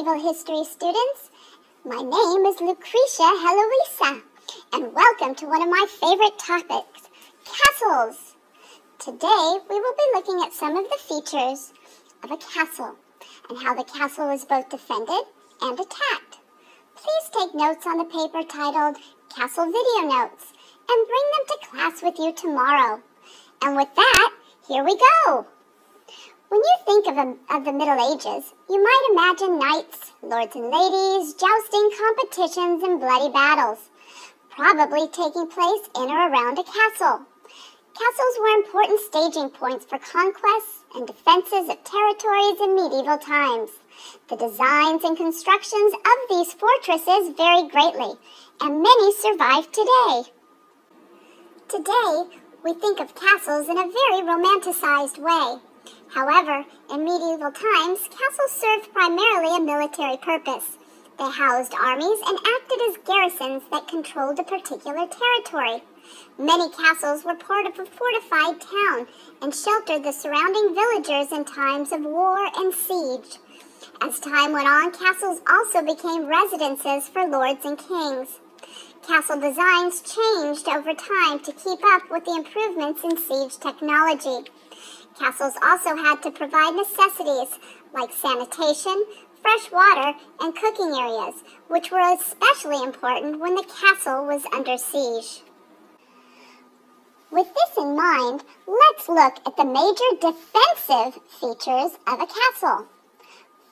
medieval history students. My name is Lucretia Helewisa, and welcome to one of my favorite topics, castles. Today, we will be looking at some of the features of a castle and how the castle is both defended and attacked. Please take notes on the paper titled Castle Video Notes and bring them to class with you tomorrow. And with that, here we go. When you think of the Middle Ages, you might imagine knights, lords and ladies, jousting competitions, and bloody battles, probably taking place in or around a castle. Castles were important staging points for conquests and defenses of territories in medieval times. The designs and constructions of these fortresses vary greatly, and many survive today. Today, we think of castles in a very romanticized way. However, in medieval times, castles served primarily a military purpose. They housed armies and acted as garrisons that controlled a particular territory. Many castles were part of a fortified town and sheltered the surrounding villagers in times of war and siege. As time went on, castles also became residences for lords and kings. Castle designs changed over time to keep up with the improvements in siege technology. Castles also had to provide necessities like sanitation, fresh water, and cooking areas, which were especially important when the castle was under siege. With this in mind, let's look at the major defensive features of a castle.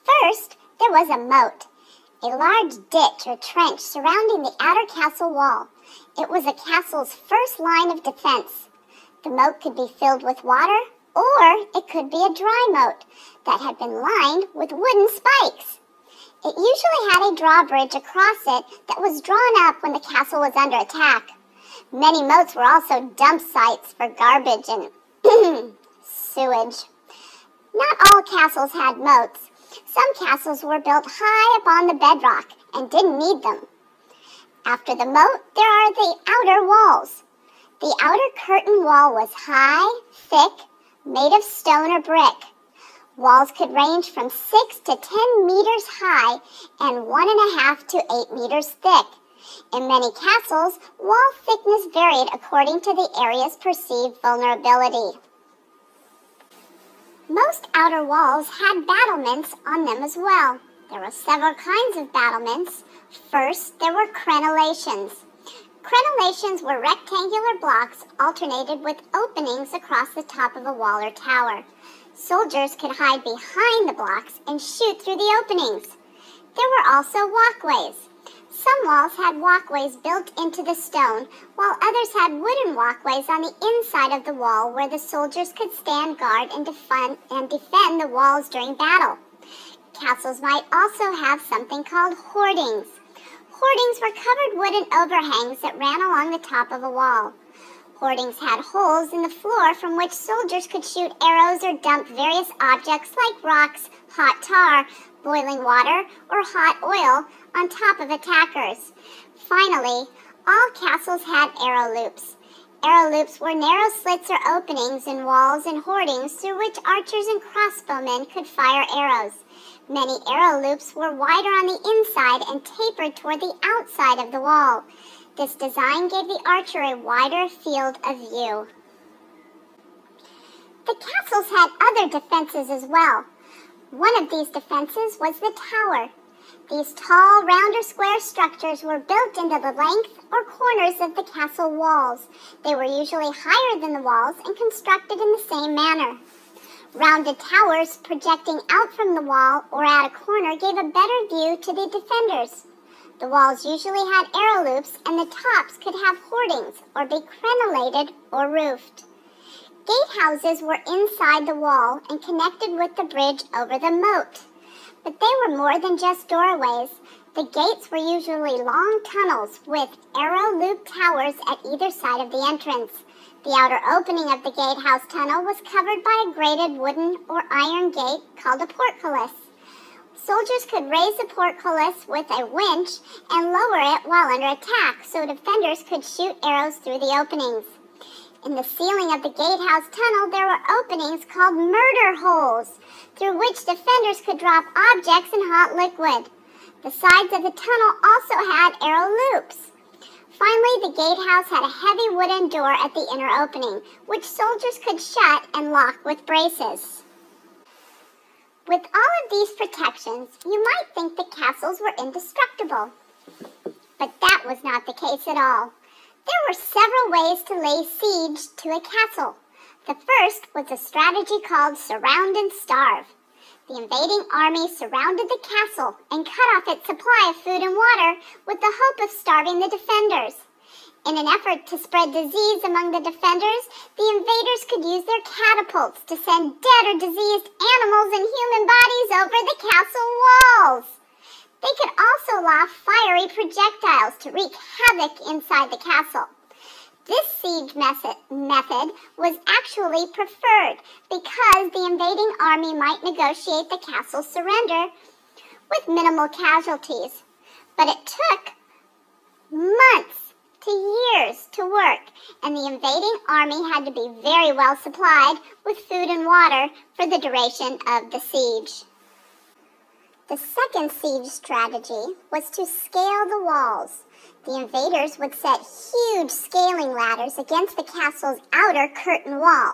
First, there was a moat, a large ditch or trench surrounding the outer castle wall. It was a castle's first line of defense. The moat could be filled with water, or it could be a dry moat that had been lined with wooden spikes. It usually had a drawbridge across it that was drawn up when the castle was under attack. Many moats were also dump sites for garbage and sewage. Not all castles had moats. Some castles were built high up on the bedrock and didn't need them. After the moat, there are the outer walls. The outer curtain wall was high, thick, made of stone or brick. Walls could range from 6 to 10 meters high and 1.5 to 8 meters thick. In many castles, wall thickness varied according to the area's perceived vulnerability. Most outer walls had battlements on them as well. There were several kinds of battlements. First, there were crenellations. Crenellations were rectangular blocks alternated with openings across the top of a wall or tower. Soldiers could hide behind the blocks and shoot through the openings. There were also walkways. Some walls had walkways built into the stone, while others had wooden walkways on the inside of the wall where the soldiers could stand guard and defend the walls during battle. Castles might also have something called hoardings. Hoardings were covered wooden overhangs that ran along the top of a wall. Hoardings had holes in the floor from which soldiers could shoot arrows or dump various objects like rocks, hot tar, boiling water, or hot oil on top of attackers. Finally, all castles had arrow loops. Arrow loops were narrow slits or openings in walls and hoardings through which archers and crossbowmen could fire arrows. Many arrow loops were wider on the inside and tapered toward the outside of the wall. This design gave the archer a wider field of view. The castles had other defenses as well. One of these defenses was the tower. These tall, round or square structures were built into the length or corners of the castle walls. They were usually higher than the walls and constructed in the same manner. Rounded towers projecting out from the wall or at a corner gave a better view to the defenders. The walls usually had arrow loops, and the tops could have hoardings or be crenellated or roofed. Gatehouses were inside the wall and connected with the bridge over the moat. But they were more than just doorways. The gates were usually long tunnels with arrow loop towers at either side of the entrance. The outer opening of the gatehouse tunnel was covered by a grated wooden or iron gate called a portcullis. Soldiers could raise the portcullis with a winch and lower it while under attack so defenders could shoot arrows through the openings. In the ceiling of the gatehouse tunnel, there were openings called murder holes. through which defenders could drop objects and hot liquid. The sides of the tunnel also had arrow loops. Finally, the gatehouse had a heavy wooden door at the inner opening, which soldiers could shut and lock with braces. With all of these protections, you might think the castles were indestructible. But that was not the case at all. There were several ways to lay siege to a castle. The first was a strategy called surround and starve. The invading army surrounded the castle and cut off its supply of food and water with the hope of starving the defenders. In an effort to spread disease among the defenders, the invaders could use their catapults to send dead or diseased animals and human bodies over the castle walls. They could also lob fiery projectiles to wreak havoc inside the castle. This siege method was actually preferred because the invading army might negotiate the castle's surrender with minimal casualties. But it took months to years to work, and the invading army had to be very well supplied with food and water for the duration of the siege. The second siege strategy was to scale the walls. The invaders would set huge scaling ladders against the castle's outer curtain wall.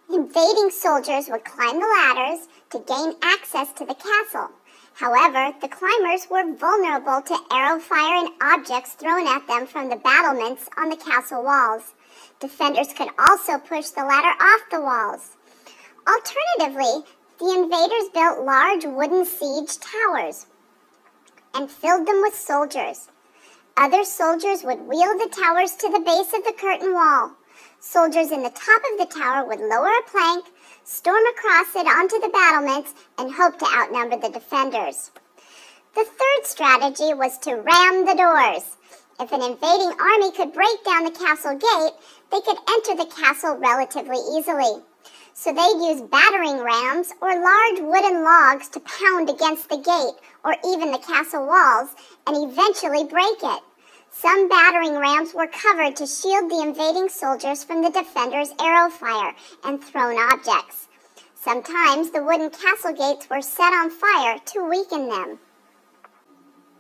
Invading soldiers would climb the ladders to gain access to the castle. However, the climbers were vulnerable to arrow fire and objects thrown at them from the battlements on the castle walls. Defenders could also push the ladder off the walls. Alternatively, the invaders built large wooden siege towers and filled them with soldiers. Other soldiers would wheel the towers to the base of the curtain wall. Soldiers in the top of the tower would lower a plank, storm across it onto the battlements, and hope to outnumber the defenders. The third strategy was to ram the doors. If an invading army could break down the castle gate, they could enter the castle relatively easily. So they'd use battering rams or large wooden logs to pound against the gate or even the castle walls and eventually break it. Some battering rams were covered to shield the invading soldiers from the defenders' arrow fire and thrown objects. Sometimes the wooden castle gates were set on fire to weaken them.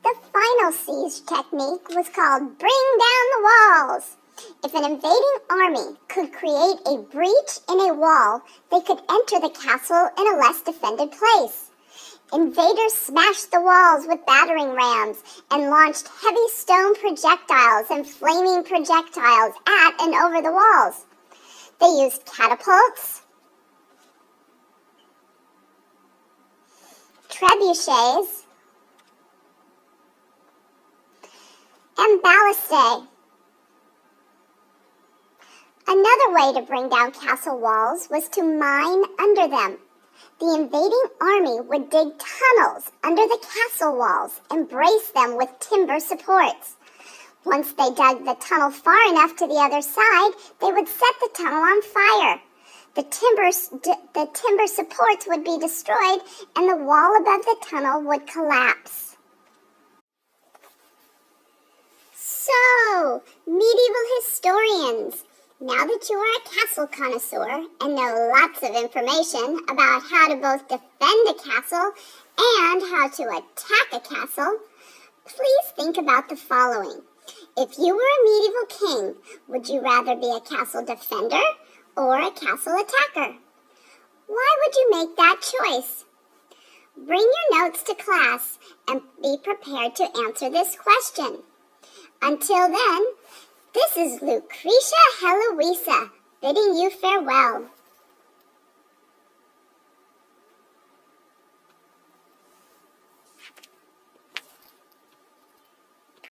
The final siege technique was called bring down the walls. If an invading army could create a breach in a wall, they could enter the castle in a less defended place. Invaders smashed the walls with battering rams and launched heavy stone projectiles and flaming projectiles at and over the walls. They used catapults, trebuchets, and ballistae. Another way to bring down castle walls was to mine under them. The invading army would dig tunnels under the castle walls and brace them with timber supports. Once they dug the tunnel far enough to the other side, they would set the tunnel on fire. The timber supports would be destroyed and the wall above the tunnel would collapse. So, medieval historians, now that you are a castle connoisseur and know lots of information about how to both defend a castle and how to attack a castle, please think about the following. If you were a medieval king, would you rather be a castle defender or a castle attacker? Why would you make that choice? Bring your notes to class and be prepared to answer this question. Until then, this is Lucretia Helewisa bidding you farewell.